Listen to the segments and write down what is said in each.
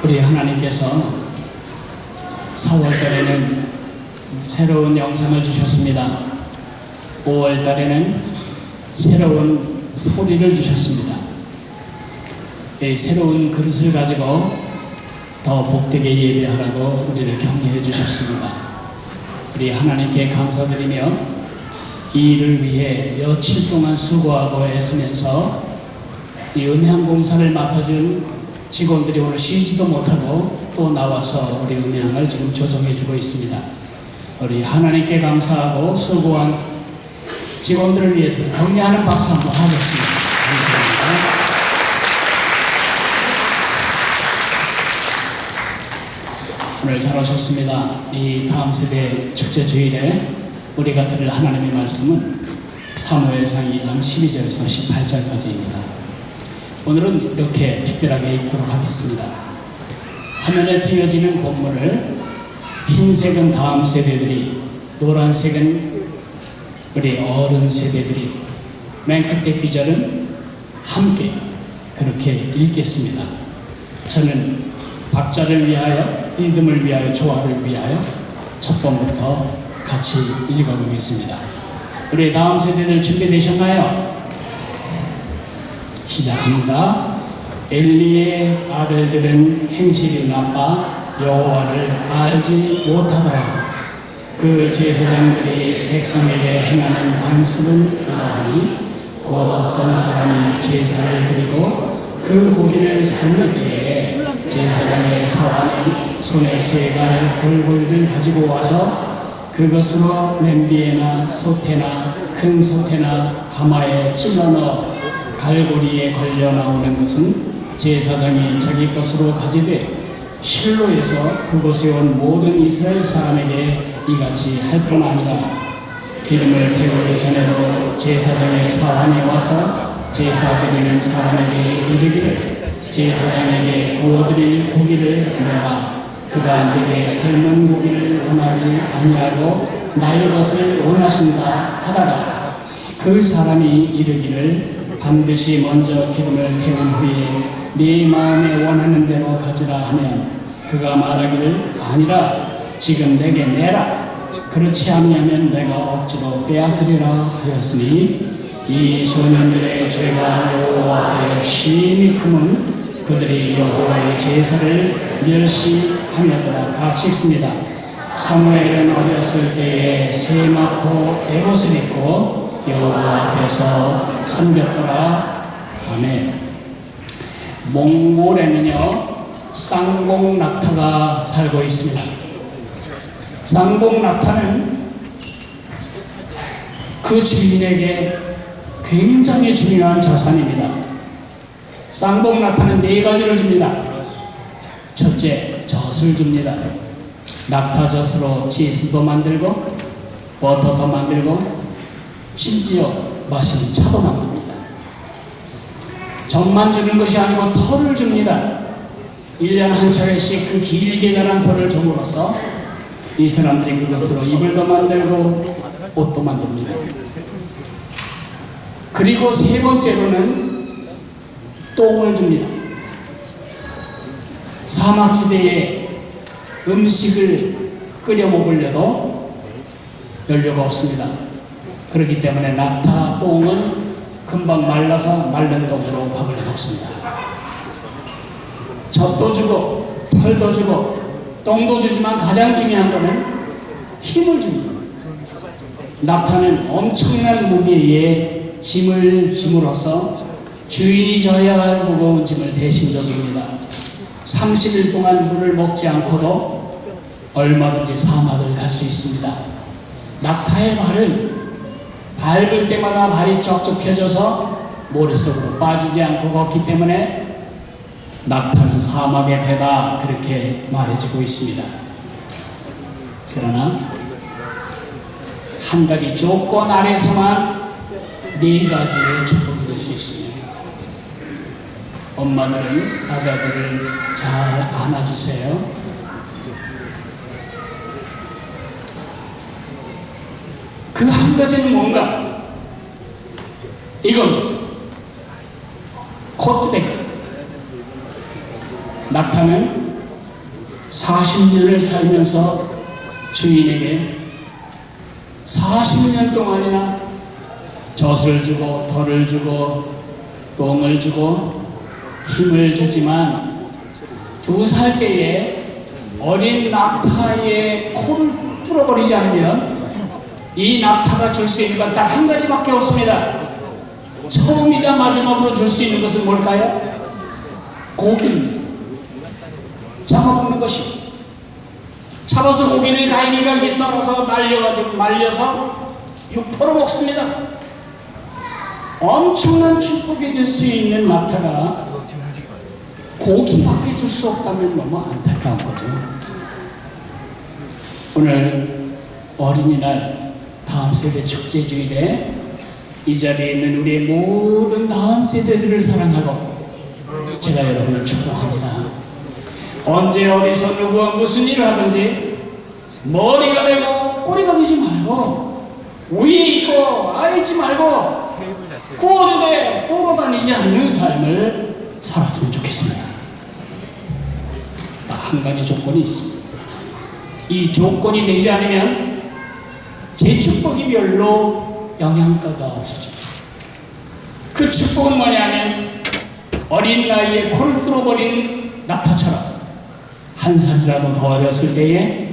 우리 하나님께서 4월달에는 새로운 영상을 주셨습니다. 5월달에는 새로운 소리를 주셨습니다. 이 새로운 그릇을 가지고 더 복되게 예배하라고 우리를 격려해 주셨습니다. 우리 하나님께 감사드리며 이 일을 위해 며칠 동안 수고하고 애쓰면서 이 음향 공사를 맡아준 직원들이 오늘 쉬지도 못하고 또 나와서 우리 음향을 지금 조정해 주고 있습니다. 우리 하나님께 감사하고 수고한 직원들을 위해서 격려하는 박수 한번 하겠습니다. 감사합니다. 오늘 잘 오셨습니다. 이 다음 세대 축제 주일에 우리가 들을 하나님의 말씀은 사무엘상 2장 12절에서 18절까지입니다. 오늘은 이렇게 특별하게 읽도록 하겠습니다. 화면에 띄어지는 본문을 흰색은 다음 세대들이, 노란색은 우리 어른 세대들이, 맨 끝에 귀절은 함께 그렇게 읽겠습니다. 저는 박자를 위하여, 리듬을 위하여, 조화를 위하여 첫 번부터 같이 읽어보겠습니다. 우리 다음 세대들 준비되셨나요? 시작합니다. 엘리의 아들들은 행실이 나빠 여호와를 알지 못하더라. 그 제사장들이 백성에게 행하는 관습은 이러하니 곧 어떤 사람이 제사를 드리고 그 고기를 삶을 때에 제사장의 사환이 손에 세갈 골고기를 가지고 와서 그것으로 냄비에나 솥에나 큰 솥에나 가마에 찔러 넣어 갈고리에 걸려 나오는 것은 제사장이 자기 것으로 가지되 실로에서 그곳에 온 모든 이스라엘 사람에게 이같이 할 뿐 아니라 기름을 태우기 전에도 제사장의 사환이 와서 제사 드리는 사람에게 이르기를 제사장에게 구워드릴 고기를 내라. 그가 내게 삶은 고기를 원하지 아니하고 날 것을 원하신다 하다가 그 사람이 이르기를 반드시 먼저 기름을 태운 후에 네 마음에 원하는 대로 가지라 하면 그가 말하기를 아니라 지금 내게 내라. 그렇지 아니하면 내가 억지로 빼앗으리라 하였으니 이 소년들의 죄가 여호와 앞에 심히 크면 그들이 여호와의 제사를 멸시하며더라. 같이 읽습니다. 사무엘은 어렸을 때에 세마포 에봇을 입고 여호와 앞에서 섬겼더라. 아멘. 몽골에는요 쌍봉낙타가 살고 있습니다. 쌍봉낙타는 그 주인에게 굉장히 중요한 자산입니다. 쌍봉낙타는 4가지를 줍니다. 첫째, 젖을 줍니다. 낙타젖으로 치즈도 만들고 버터도 만들고 심지어 마시는 차도 만듭니다. 젖만 주는 것이 아니고 털을 줍니다. 1년 한 차례씩 그 길게 자란 털을 줌으로써 이 사람들이 그것으로 이불도 만들고 옷도 만듭니다. 그리고 세 번째로는 똥을 줍니다. 사막지대에 음식을 끓여 먹으려도 연료가 없습니다. 그렇기 때문에 낙타 똥은 금방 말라서 마른 똥으로 밥을 해 먹습니다. 젖도 주고 털도 주고 똥도 주지만 가장 중요한 것은 힘을 줍니다. 낙타는 엄청난 무게의 짐을 짐으로써 주인이 져야 할 무거운 짐을 대신 져줍니다. 30일 동안 물을 먹지 않고도 얼마든지 사막을 갈 수 있습니다. 낙타의 발은 밟을 때마다 발이 쩍쩍 펴져서 모래 속으로 빠지지 않고 걷기 때문에 낙타는 사막의 배다 그렇게 말해지고 있습니다. 그러나 한 가지 조건 아래서만 4가지의 축복이 될 수 있습니다. 엄마들은 아가들을 잘 안아주세요. 그 한 가지는 뭔가? 이겁니다. 코트백. 낙타는 40년을 살면서 주인에게 40년 동안이나 젖을 주고 털을 주고 똥을 주고 힘을 주지만 2살 때에 어린 낙타의 코를 뚫어버리지 않으면 이 낙타가 줄 수 있는 건 딱 한 가지밖에 없습니다. 처음이자 마지막으로 줄 수 있는 것은 뭘까요? 고기입니다. 잡아먹는 것입니다. 잡아서 고기를 갈기갈기 썰어서 날려가지고 말려서 육포로 먹습니다. 엄청난 축복이 될 수 있는 낙타가 고기밖에 줄 수 없다면 너무 안타까운 거죠. 오늘 어린이날 다음 세대 축제 주일에 이 자리에 있는 우리의 모든 다음 세대들을 사랑하고 제가 여러분을 축복합니다. 언제 어디서 누구와 무슨 일을 하든지 머리가 되고 꼬리가 되지 말고 위에 있고 아래 있지 말고 구워주되 구워 다니지 않는 삶을 살았으면 좋겠습니다. 딱 한 가지 조건이 있습니다. 이 조건이 되지 않으면 제 축복이 별로 영향가가 없어집니다. 그 축복은 뭐냐면 어린 나이에 콜 뚫어버린 낙타처럼 한 살이라도 더 어렸을 때에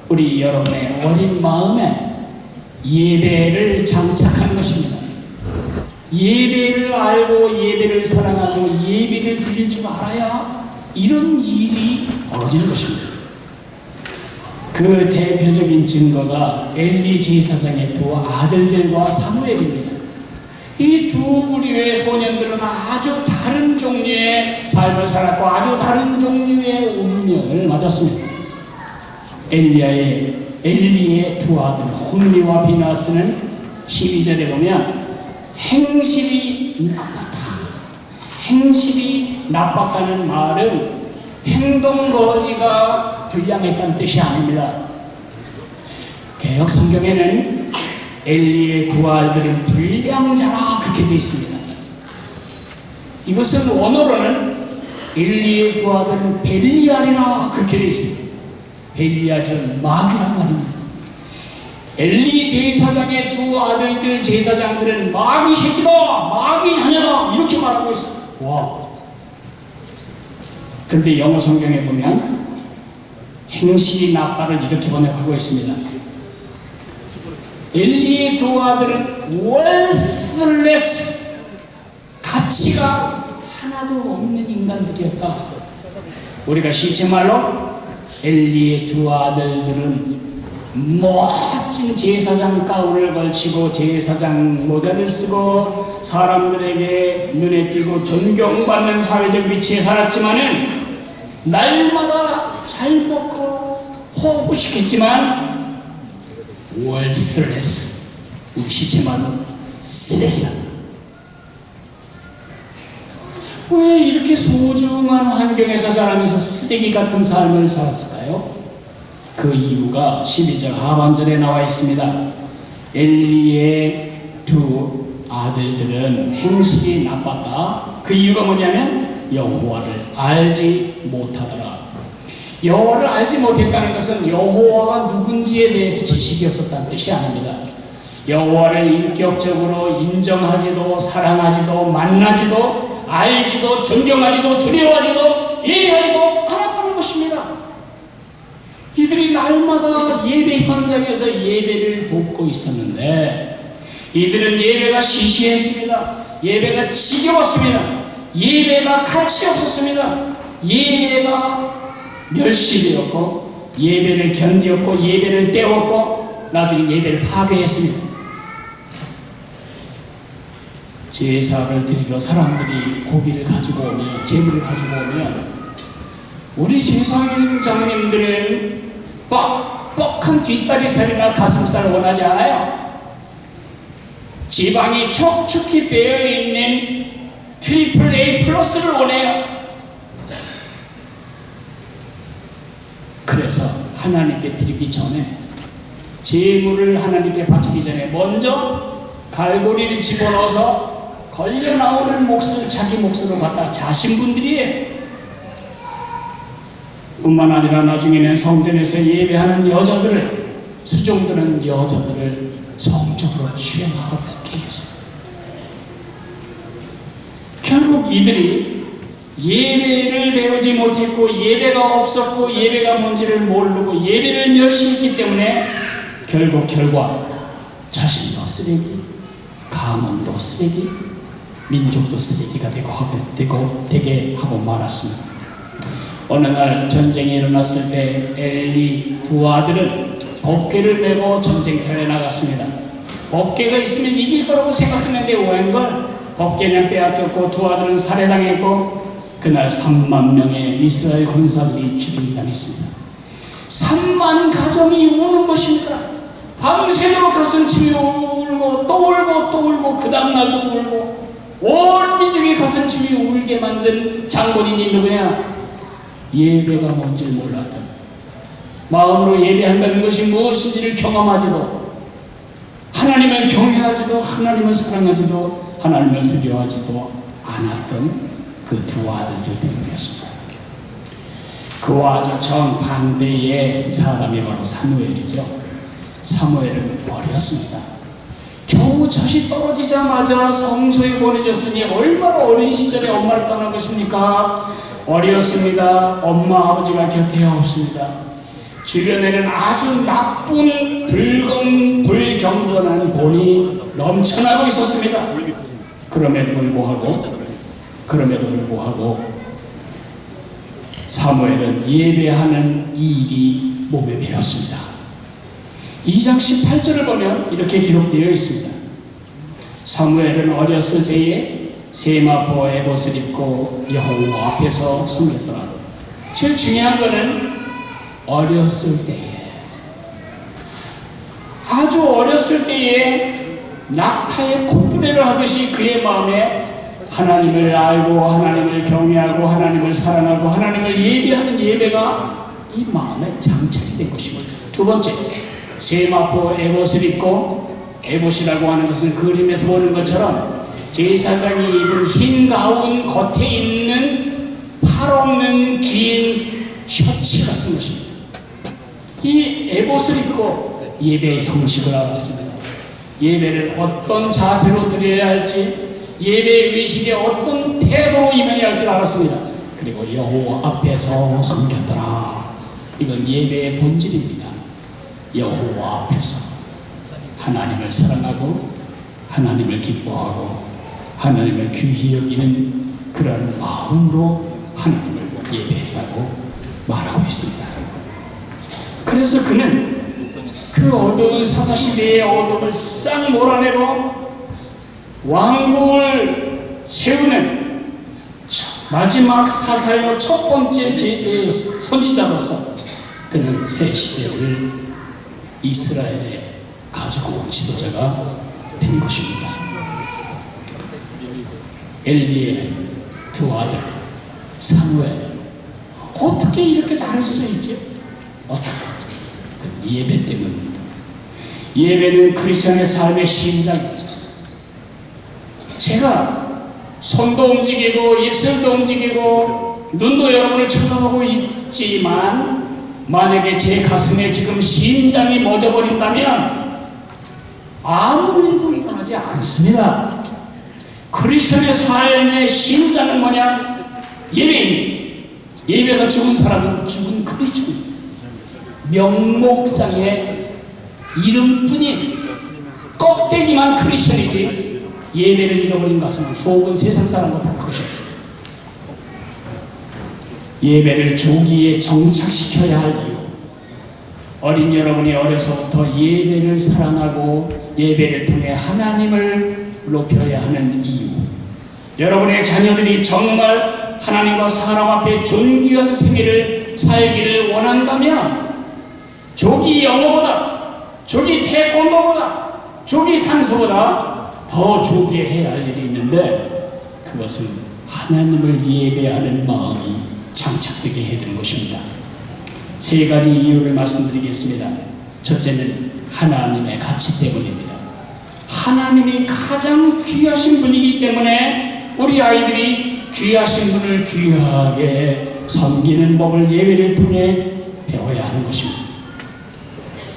우리 여러분의 어린 마음에 예배를 장착한 것입니다. 예배를 알고 예배를 사랑하고 예배를 드릴 줄 알아야 이런 일이 벌어지는 것입니다. 그 대표적인 증거가 엘리 제사장의 2 아들들과 사무엘입니다. 이 2 부류의 소년들은 아주 다른 종류의 삶을 살았고 아주 다른 종류의 운명을 맞았습니다. 엘리의 2 아들 홈리와 비나스는 12절에 보면 행실이 나빴다. 행실이 나빴다는 말은 행동거지가 불량했다는 뜻이 아닙니다. 개역 성경에는 엘리의 2 아들은 불량자라 그렇게 되어 있습니다. 이것은 원어로는 엘리의 2 아들은 벨리알이라 그렇게 되어 있습니다. 벨리알은 마귀란 말입니다. 엘리 제사장의 2 아들들 제사장들은 마귀 새끼다, 마귀 자녀다 이렇게 말하고 있습니다. 와. 그런데 영어 성경에 보면 행실이 나빠를 이렇게 번역하고 있습니다. 엘리의 2 아들은 worthless, 가치가 하나도 없는 인간들이었다. 우리가 실제말로 엘리의 2 아들들은 멋진 제사장 가운을 걸치고 제사장 모자를 쓰고 사람들에게 눈에 띄고 존경받는 사회적 위치에 살았지만은 날마다 잘 먹고 호구시켰지만 worthless, 실제말로 쓰레기다. 왜 이렇게 소중한 환경에서 자라면서 쓰레기 같은 삶을 살았을까요? 그 이유가 12절 하반절에 나와 있습니다. 엘리의 2 아들들은 행실이 나빴다. 그 이유가 뭐냐면 여호와를 알지 못하더라. 여호와를 알지 못했다는 것은 여호와가 누군지에 대해서 지식이 없었다는 뜻이 아닙니다. 여호와를 인격적으로 인정하지도 사랑하지도 만나지도 알지도 존경하지도 두려워하지도 예배하지도 않았다는 것입니다. 이들이 날마다 예배 현장에서 예배를 돕고 있었는데 이들은 예배가 시시했습니다. 예배가 지겨웠습니다. 예배가 가치 없었습니다. 예배가 멸시되었고 예배를 견디었고 예배를 때웠고 나중에 예배를 파괴했습니다. 제사를 드리러 사람들이 고기를 가지고 오면 제물을 가지고 오면 우리 제사장님들은 뻑뻑한 뒷다리살이나 가슴살 원하지 않아요. 지방이 촉촉히 배어있는 트리플 A 플러스를 원해요. 그래서 하나님께 드리기 전에 제물을 하나님께 바치기 전에 먼저 갈고리를 집어넣어서 걸려 나오는 몫을 자기 몫으로 갖다 자신 분들이에요. 뿐만 아니라 나중에는 성전에서 예배하는 여자들을, 수종드는 여자들을 성적으로 취행하고 폭행했어요. 결국 이들이 예배를 배우지 못했고, 예배가 없었고, 예배가 뭔지를 모르고 예배를 멸시했기 때문에 결국 결과 자신도 쓰레기, 가문도 쓰레기, 민족도 쓰레기가 되게 하고 말았습니다. 어느 날 전쟁이 일어났을 때 엘리 두 아들은 법궤를 메고 전쟁터에 나갔습니다. 법궤가 있으면 이길 거라고 생각했는데 웬걸 법궤는 빼앗겼고 두 아들은 살해당했고, 그날 3만 명의 이스라엘 군사들이 죽임당했습니다. 3만 가정이 우는 것입니다. 밤새도록 가슴치며 울고 또 울고 또 울고 그 다음날도 울고, 온 민족이 가슴치며 울게 만든 장본인이 누구냐? 예배가 뭔지를 몰랐다. 마음으로 예배한다는 것이 무엇인지를 경험하지도, 하나님을 경외하지도, 하나님을 사랑하지도, 하나님을 두려워하지도 않았던 그 두 아들들 때문이었습니다. 그와 아주 정반대의 사람이 바로 사무엘이죠. 사무엘은 어렸습니다. 겨우 젖이 떨어지자마자 성소에 보내졌으니 얼마나 어린 시절에 엄마를 떠난 것입니까? 어렸습니다. 엄마 아버지가 곁에 없습니다. 주변에는 아주 나쁜 불경건한 본이 넘쳐나고 있었습니다. 그럼에도 불구하고 사무엘은 예배하는 일이 몸에 배었습니다. 2장 18절을 보면 이렇게 기록되어 있습니다. 사무엘은 어렸을 때에 세마포 에봇을 입고 여호와 앞에서 섬겼더라. 제일 중요한 것은 어렸을 때에, 아주 어렸을 때에 낙타의 콧구레를 하듯이 그의 마음에 하나님을 알고 하나님을 경외하고 하나님을 사랑하고 하나님을 예배하는 예배가 이 마음에 장착이 된 것입니다. 두 번째, 세마포 에봇을 입고, 에봇이라고 하는 것은 그림에서 보는 것처럼 제사장이 입은 흰 가운 겉에 있는 팔 없는 긴 셔츠 같은 것입니다. 이 에봇을 입고 예배의 형식을 알았습니다. 예배를 어떤 자세로 드려야 할지, 예배의 의식에 어떤 태도로 임해야 할지 알았습니다. 그리고 여호와 앞에서 섬겼더라. 이건 예배의 본질입니다. 여호와 앞에서 하나님을 사랑하고 하나님을 기뻐하고 하나님을 귀히 여기는 그런 마음으로 하나님을 예배했다고 말하고 있습니다. 그래서 그는 그 어두운 사사시대의 어둠을 싹 몰아내고 왕국을 세우는 마지막 사사요 첫 번째 선지자로서 그는 새 시대를 이스라엘에 가지고 온 지도자가 된 것입니다. 엘리의 두 아들 사무엘, 어떻게 이렇게 다를 수 있지? 어떻게? 그 예배 때문입니다. 예배는 크리스천의 삶의 심장입니다. 제가 손도 움직이고 입술도 움직이고 눈도 여러분을 쳐다보고 있지만, 만약에 제 가슴에 지금 심장이 멎어버린다면 아무 일도 일어나지 않습니다. 크리스천의 삶의 심장은 뭐냐? 예배입니다. 예배가 죽은 사람은 죽은 크리스천입니다. 명목상의 이름뿐인 껍데기만 크리스천이지, 예배를 잃어버린 것은 속은 세상 사람과 다를 것이 없습니다. 예배를 조기에 정착시켜야 할 이유, 어린 여러분이 어려서부터 예배를 사랑하고 예배를 통해 하나님을 높여야 하는 이유, 여러분의 자녀들이 정말 하나님과 사람 앞에 존귀한 생애를 살기를 원한다면 조기 영어보다, 조기 태권도보다, 조기 산수보다 더 조기에 해야 할 일이 있는데, 그것은 하나님을 예배하는 마음이 장착되게 해야 되는 것입니다. 세 가지 이유를 말씀드리겠습니다. 첫째는 하나님의 가치 때문입니다. 하나님이 가장 귀하신 분이기 때문에 우리 아이들이 귀하신 분을 귀하게 섬기는 법을 예배를 통해 배워야 하는 것입니다.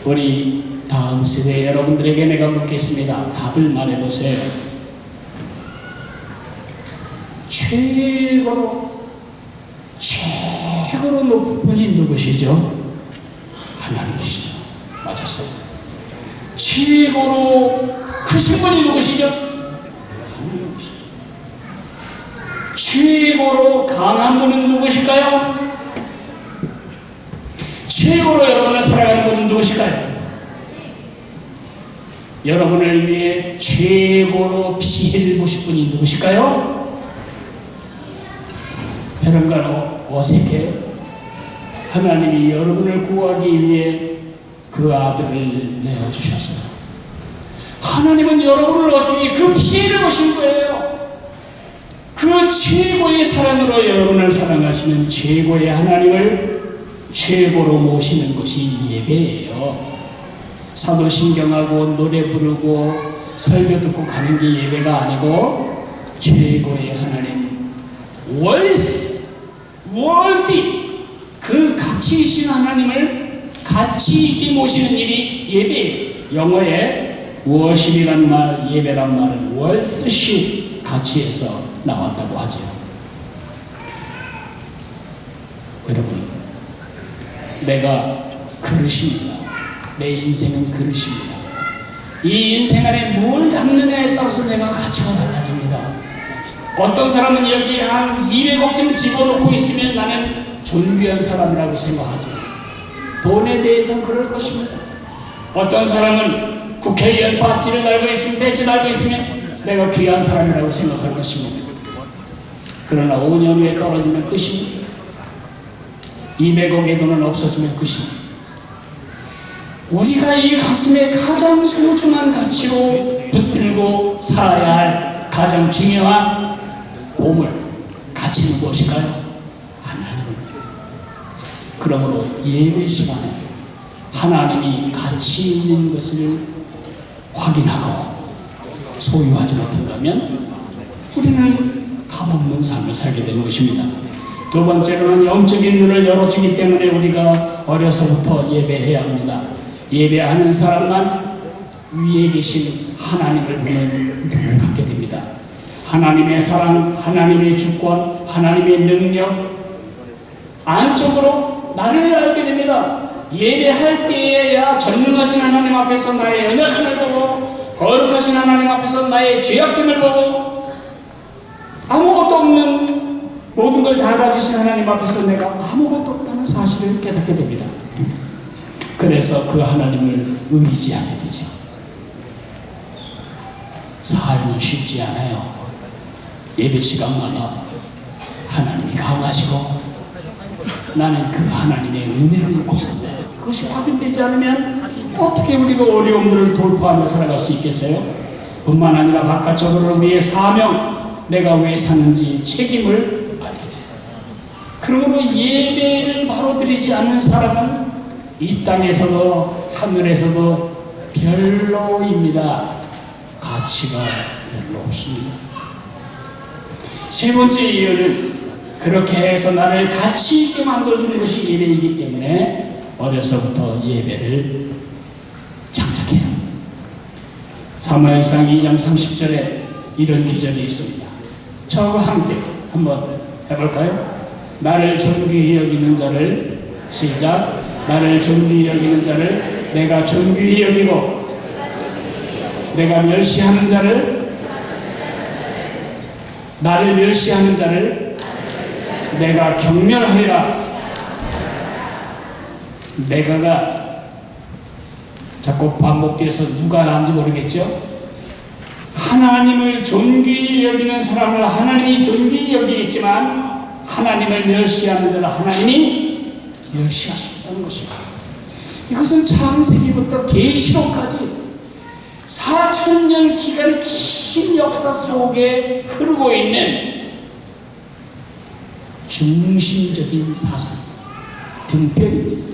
우리 다음 세대 여러분들에게 내가 묻겠습니다. 답을 말해보세요. 최고로 높은 분이 누구시죠? 하나님이시죠. 맞았어요. 최고로 크신 분이 누구시죠? 하나님이시죠. 최고로 강한 분은 누구실까요? 최고로 여러분을 사랑하는 분은 누구실까요? 여러분을 위해 최고로 피해를 보실 분이 누구실까요? 베런가로 어색해요. 하나님이 여러분을 구하기 위해 그 아들을 내어주셨어요. 하나님은 여러분을 얻기 위해 그 피해를 보신 거예요. 그 최고의 사랑으로 여러분을 사랑하시는 최고의 하나님을 최고로 모시는 것이 예배예요. 사도신경하고 노래 부르고 설교 듣고 가는 게 예배가 아니고 최고의 하나님 worthy 그 가치 있는 하나님을 가치 있게 모시는 일이 예배예요. 영어에 worship이란 말, 예배란 말은 worship 가치에서 나왔다고 하죠. 여러분, 내가 그릇입니다. 내 인생은 그릇입니다. 이 인생 안에 뭘 담느냐에 따라서 내가 가치가 달라집니다. 어떤 사람은 여기 한 200억쯤 집어넣고 있으면 나는 존귀한 사람이라고 생각하죠. 돈에 대해서는 그럴 것입니다. 어떤 사람은 국회의원 배지 달고 있으면 내가 귀한 사람이라고 생각할 것입니다. 그러나 5년 후에 떨어지면 끝입니다. 200억의 돈은 없어지면 끝입니다. 우리가 이 가슴에 가장 소중한 가치로 붙들고 살아야 할 가장 중요한 보물, 가치는 무엇일까요? 하나님입니다. 그러므로 예배 시간에 하나님이 가치 있는 것을 확인하고 소유하지 못한다면 우리는 값없는 삶을 살게 되는 것입니다. 두 번째로는 영적인 눈을 열어주기 때문에 우리가 어려서부터 예배해야 합니다. 예배하는 사람만 위에 계신 하나님을 보는 눈을 갖게 됩니다. 하나님의 사랑, 하나님의 주권, 하나님의 능력 안쪽으로 나를 알게 됩니다. 예배할 때에야 전능하신 하나님 앞에서 나의 연약함을 보고 거룩하신 하나님 앞에서 나의 죄악됨을 보고 아무것도 없는 모든 걸 다 가지신 하나님 앞에서 내가 아무것도 없다는 사실을 깨닫게 됩니다. 그래서 그 하나님을 의지하게 되죠. 삶은 쉽지 않아요. 예배 시간마다 하나님이 강하시고 나는 그 하나님의 은혜를 입고 산다. 그것이 확인되지 않으면 어떻게 우리가 어려움들을 돌파하며 살아갈 수 있겠어요? 뿐만 아니라 바깥적으로 우리의 사명, 내가 왜 사는지 책임을 알게 돼요. 그러므로 예배를 바로 드리지 않는 사람은 이 땅에서도 하늘에서도 별로입니다. 가치가 별로 없습니다. 세 번째 이유는 그렇게 해서 나를 가치 있게 만들어주는 것이 예배이기 때문에 어려서부터 예배를 장착해요. 사무엘상 2장 30절에 이런 기절이 있습니다. 저와 함께 한번 해볼까요? 나를 존귀히 여기는 자를 시작. 나를 존귀히 여기는 자를 내가 존귀히 여기고 내가 멸시하는 자를 나를 멸시하는 자를 내가 경멸하리라. 내가가 자꾸 반복돼서 누가 나는지 모르겠죠? 하나님을 존귀히 여기는 사람을 하나님이 존귀히 여기겠지만 하나님을 멸시하는 자를 하나님이 멸시하시겠다는 것입니다. 이것은 창세기부터 계시록까지 4000년 기간의 긴 역사 속에 흐르고 있는 중심적인 사상, 등뼈입니다.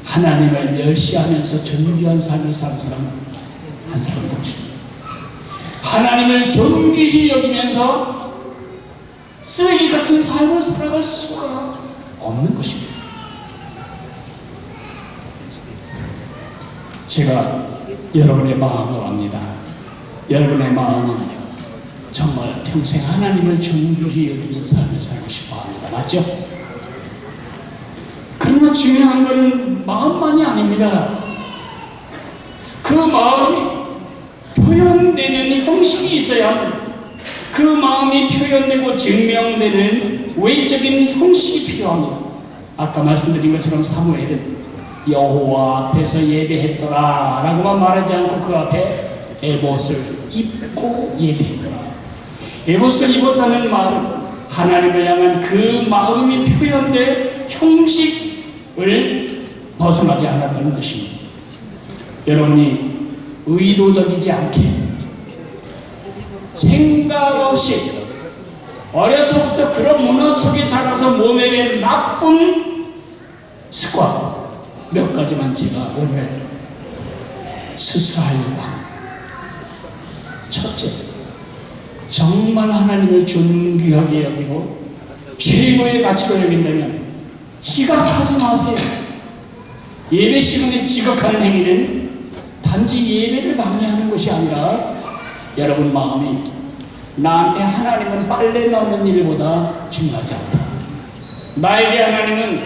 하나님을 멸시하면서 존귀한 삶을 사는 사람은 한 사람도 없습니다. 하나님을 존귀히 여기면서 쓰레기 같은 삶을 살아갈 수가 없는 것입니다. 제가 여러분의 마음을 압니다. 여러분의 마음은 정말 평생 하나님을 존귀히 여기는 삶을 살고 싶어 합니다. 맞죠? 그러나 중요한 것은 마음만이 아닙니다. 그 마음이 표현되는 형식이 있어야 합니다. 그 마음이 표현되고 증명되는 외적인 형식이 필요합니다. 아까 말씀드린 것처럼 사무엘은 여호와 앞에서 예배했더라 라고만 말하지 않고 그 앞에 에봇을 입고 예배했더라. 에봇을 입었다는 말은 하나님을 향한 그 마음이 표현될 형식을 벗어나지 않았다는 것입니다. 여러분이 의도적이지 않게 생각 없이 어려서부터 그런 문화 속에 자라서 몸에 밴 나쁜 습관 몇 가지만 제가 오늘 수수하려고 합니다. 첫째, 정말 하나님을 존귀하게 여기고 최고의 가치로 여긴다면 지각하지 마세요. 예배 시간에 지각하는 행위는 단지 예배를 방해하는 것이 아니라 여러분 마음이 나한테 하나님은 빨래 넣는 일보다 중요하지 않다. 나에게 하나님은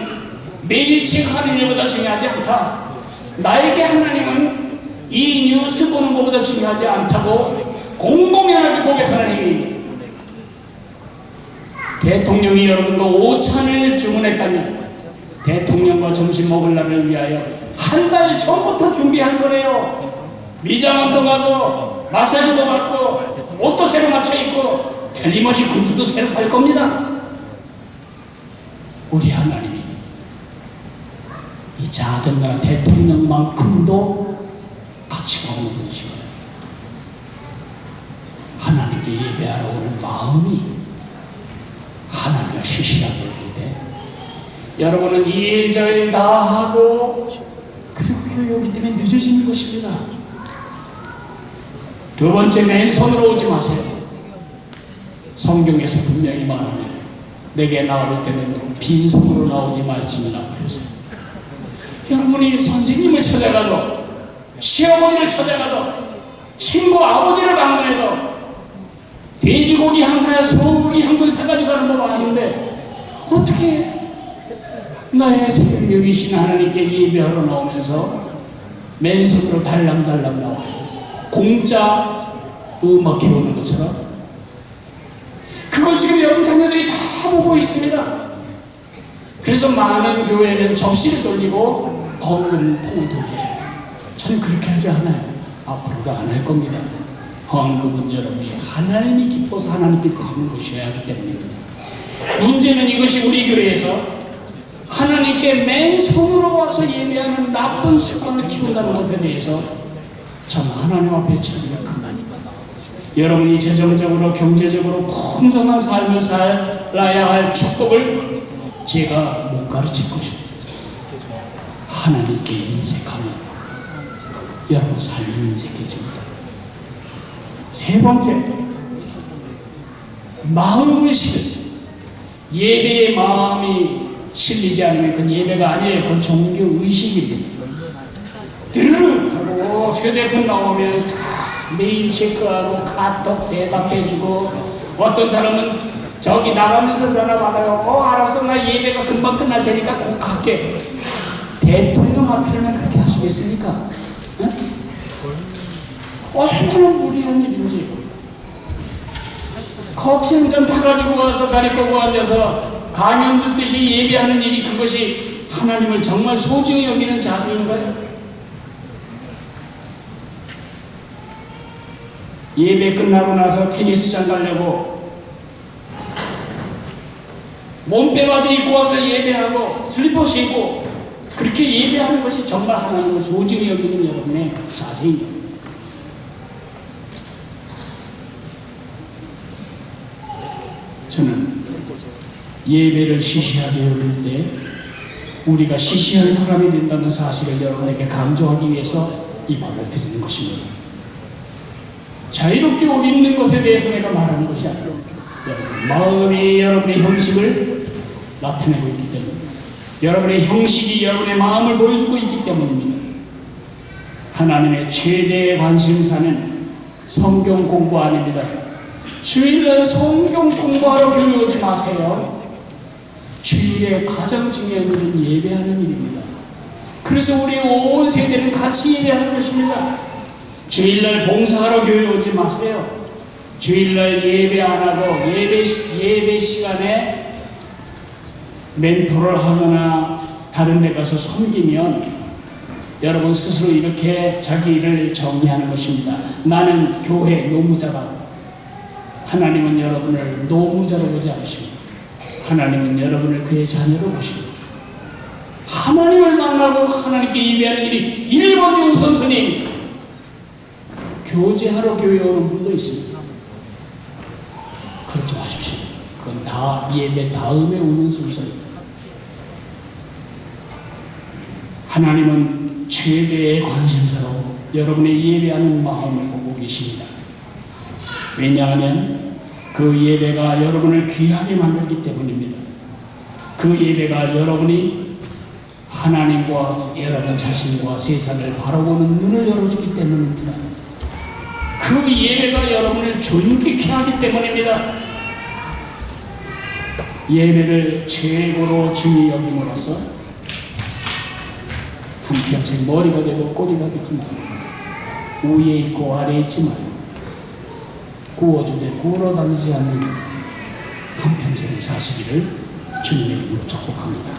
매일 체크하는 일보다 중요하지 않다. 나에게 하나님은 이 뉴스 보는 것보다 중요하지 않다고 공공연하게 고백하는 행위입니다. 대통령이 여러분과 오찬을 주문했다면 대통령과 점심 먹을 날을 위하여 한 달 전부터 준비한 거래요. 미장원도 가고 마사지도 받고 옷도 새로 맞춰 입고 틀림없이 구두도 새로 살 겁니다. 우리 하나님이 이 작은 나라 대통령만큼도 가치가 없는 분이시거든요. 하나님께 예배하러 오는 마음이 하나님을 시시하게 여길 때 여러분은 이 일 저 일 다 하고 그리고 교육이 때문에 늦어지는 것입니다. 두 번째, 맨손으로 오지 마세요. 성경에서 분명히 말하면 내게 나올 때는 빈손으로 나오지 말지니라 그랬어요. 여러분이 선생님을 찾아가도 시어머니를 찾아가도 친구 아버지를 방문해도 돼지고기 한 칼, 소고기 한 근 사가지고 가는 법 아닌데 어떻게 나의 생명이신 하나님께 예배하러 나오면서 맨손으로 달랑달랑 나와요. 공짜 음악 해오는 것처럼. 그걸 지금 여러분 자녀들이 다 보고 있습니다. 그래서 많은 교회는 접시를 돌리고 헌금통을 돌리죠. 저는 그렇게 하지 않아요. 앞으로도 안 할 겁니다. 헌금은 여러분이 하나님이 기뻐서 하나님께 드리는 것이어야 하기 때문입니다. 문제는 이것이 우리 교회에서 하나님께 맨손으로 와서 예배하는 나쁜 습관을 키운다는 것에 대해서 참 하나님 앞에 책임이 큰다니까. 여러분이 재정적으로 경제적으로 풍성한 삶을 살아야 할 축복을 제가 못 가르칠 것입니다. 하나님께 인색하면 여러분 삶이 인색해집니다. 세 번째, 마음을 실으세요. 예배의 마음이 실리지 않으면 그건 예배가 아니에요. 그건 종교의식입니다. 드르륵 하고 휴대폰 나오면 다 메일 체크하고 카톡 대답해주고 어떤 사람은 저기 나가면서 전화 받아요. 알았어, 나 예배가 금방 끝날 테니까 꼭 갈게. 대통령 앞이라면 그렇게 하시겠습니까? 응? 얼마나 무리한 일인지. 커피 한 잔 타가지고 와서 다리 꼬고 앉아서 가면 듣듯이 예배하는 일이 그것이 하나님을 정말 소중히 여기는 자세인가요? 예배 끝나고 나서 테니스장 가려고 몸빼 바지 입고 와서 예배하고 슬리퍼 신고 그렇게 예배하는 것이 정말 하나님을 소중히 여기는 여러분의 자세입니다. 저는 예배를 시시하게 여길 때 우리가 시시한 사람이 된다는 사실을 여러분에게 강조하기 위해서 이 말을 드리는 것입니다. 자유롭게 옷 입는 것에 대해서 내가 말하는 것이 아니라 여러분 마음이 여러분의 형식을 나타내고 있기 때문에 여러분의 형식이 여러분의 마음을 보여주고 있기 때문입니다. 하나님의 최대의 관심사는 성경 공부 아닙니다. 주일날 성경 공부하러 교회 오지 마세요. 주일에 가장 중요한 일은 예배하는 일입니다. 그래서 우리 온 세대는 같이 예배하는 것입니다. 주일날 봉사하러 교회 오지 마세요. 주일날 예배 안 하고 예배 시간에 멘토를 하거나 다른 데 가서 섬기면 여러분 스스로 이렇게 자기 일을 정리하는 것입니다. 나는 교회 노무자다. 하나님은 여러분을 노무자로 보지 않으십니다. 하나님은 여러분을 그의 자녀로 보십니다. 하나님을 만나고 하나님께 예배하는 일이 1번째 우선순위입니다. 교제하러 교회 오는 분도 있습니다. 그렇지 마십시오. 그건 다 예배 다음에 오는 순서입니다. 하나님은 최대의 관심사로 여러분의 예배하는 마음을 보고 계십니다. 왜냐하면 그 예배가 여러분을 귀하게 만들기 때문입니다. 그 예배가 여러분이 하나님과 여러분 자신과 세상을 바라보는 눈을 열어주기 때문입니다. 그 예배가 여러분을 존귀케 하기 때문입니다. 예배를 최고로 중히 여김으로써 한평생 머리가 되고 꼬리가 되지 말고 위에 있고 아래에 있지 말고 구워주되 구우러 다니지 않는 한평생 사시기를 주님의 이름으로 축복합니다.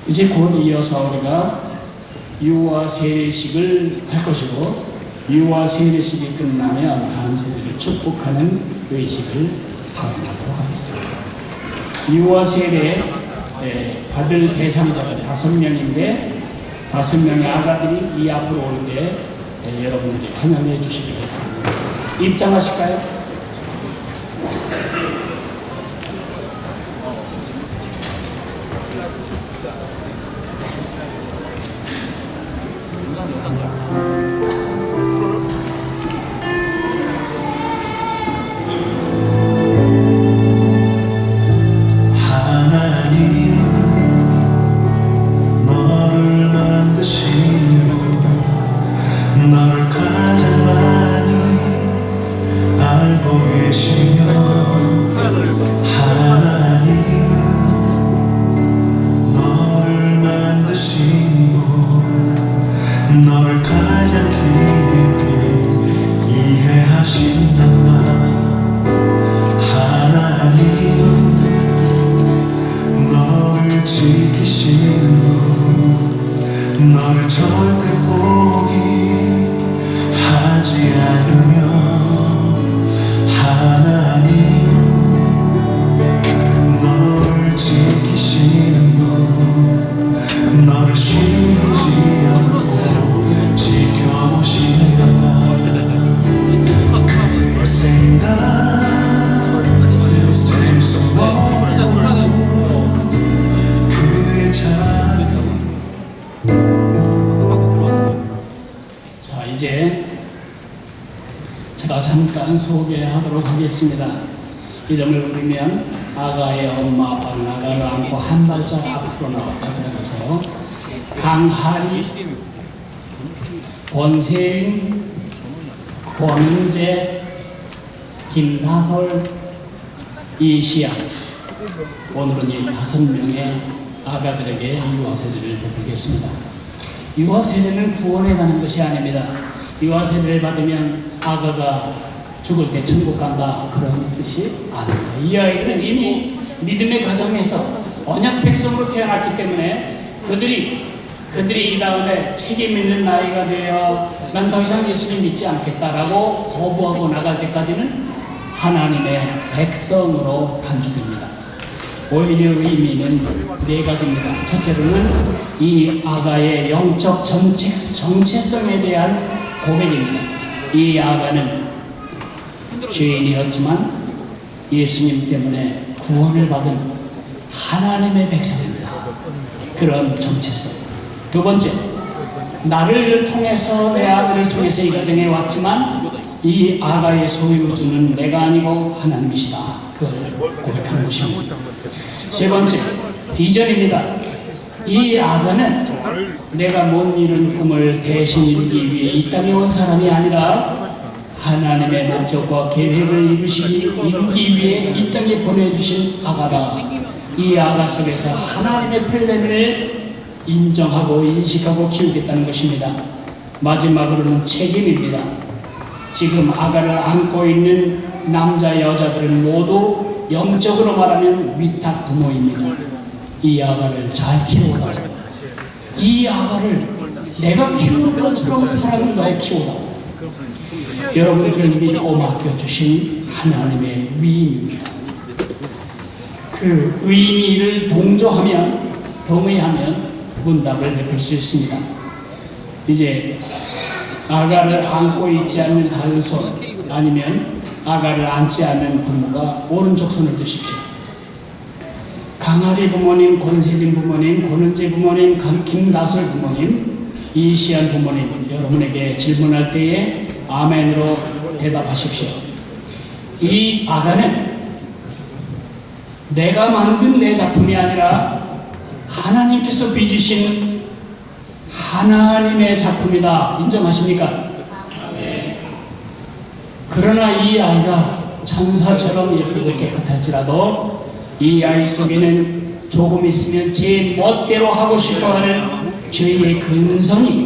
이제 곧 이어서 우리가 유아 세례식을 할 것이고 유아 세례식이 끝나면 다음 세대를 축복하는 의식을 확인하도록 하겠습니다. 유아 세례 받을 대상자가 5명인데 5명의 아가들이 이 앞으로 올 때 여러분들이 환영해 주시기 바랍니다. 입장하실까요? 너를 절대 포기하지 않으며 하나님은 너를 지키시는 분 너를 쉬지 않고 지켜보신다. 그의 생각 셀 수 없고 그의 자, 이제 제가 잠깐 소개하도록 하겠습니다. 이름을 부르면 아가의 엄마 아빠는 아가를 안고 한 발짝 앞으로 나왔다 들어가서 강하리, 권세인, 권은재, 김다솔, 이시안, 오늘은 이 5명의 아가들에게 유아세례를 베풀겠습니다. 유아세례는 구원에 가는 것이 아닙니다. 유아세례를 받으면 아가가 죽을 때 천국 간다 그런 뜻이 아닙니다. 이 아이들은 이미 믿음의 가정에서 언약 백성으로 태어났기 때문에 그들이 이 다음에 책임 있는 나이가 되어 난 더 이상 예수님 믿지 않겠다라고 거부하고 나갈 때까지는 하나님의 백성으로 간주됩니다. 오히려 의미는 4가지입니다. 첫째로는 이 아가의 영적 정체성에 대한 고백입니다. 이 아가는 죄인이었지만 예수님 때문에 구원을 받은 하나님의 백성입니다. 그런 정체성. 두 번째, 나를 통해서 내 아들을 통해서 이 가정에 왔지만 이 아가의 소유주는 내가 아니고 하나님이시다. 그걸 고백하는 것입니다. 세 번째, 비전입니다. 이 아가는 내가 못 이룬 꿈을 대신 이루기 위해 이 땅에 온 사람이 아니라 하나님의 목적과 계획을 이루기 위해 이 땅에 보내주신 아가다. 이 아가 속에서 하나님의 플랜을 인정하고 인식하고 키우겠다는 것입니다. 마지막으로는 책임입니다. 지금 아가를 안고 있는 남자 여자들은 모두 영적으로 말하면 위탁 부모입니다. 이 아가를 잘 키워라. 이 아가를 내가 키우는 것처럼 사랑을 다해 키워라. 여러분들은 믿고 맡겨주신 하나님의 위임입니다. 그 의미를 동의하면 문답을 베풀 수 있습니다. 이제 아가를 안고 있지 않는 다른 손, 아니면 아가를 안지 않는 부모가 오른쪽 손을 드십시오. 강아리 부모님, 권세진 부모님, 권은재 부모님, 김다솔 부모님, 이시안 부모님, 여러분에게 질문할 때에 아멘으로 대답하십시오. 이 아가는 내가 만든 내 작품이 아니라 하나님께서 빚으신 하나님의 작품이다. 인정하십니까? 그러나 이 아이가 천사처럼 예쁘고 깨끗할지라도 이 아이 속에는 조금 있으면 제 멋대로 하고 싶어하는 죄의 근성이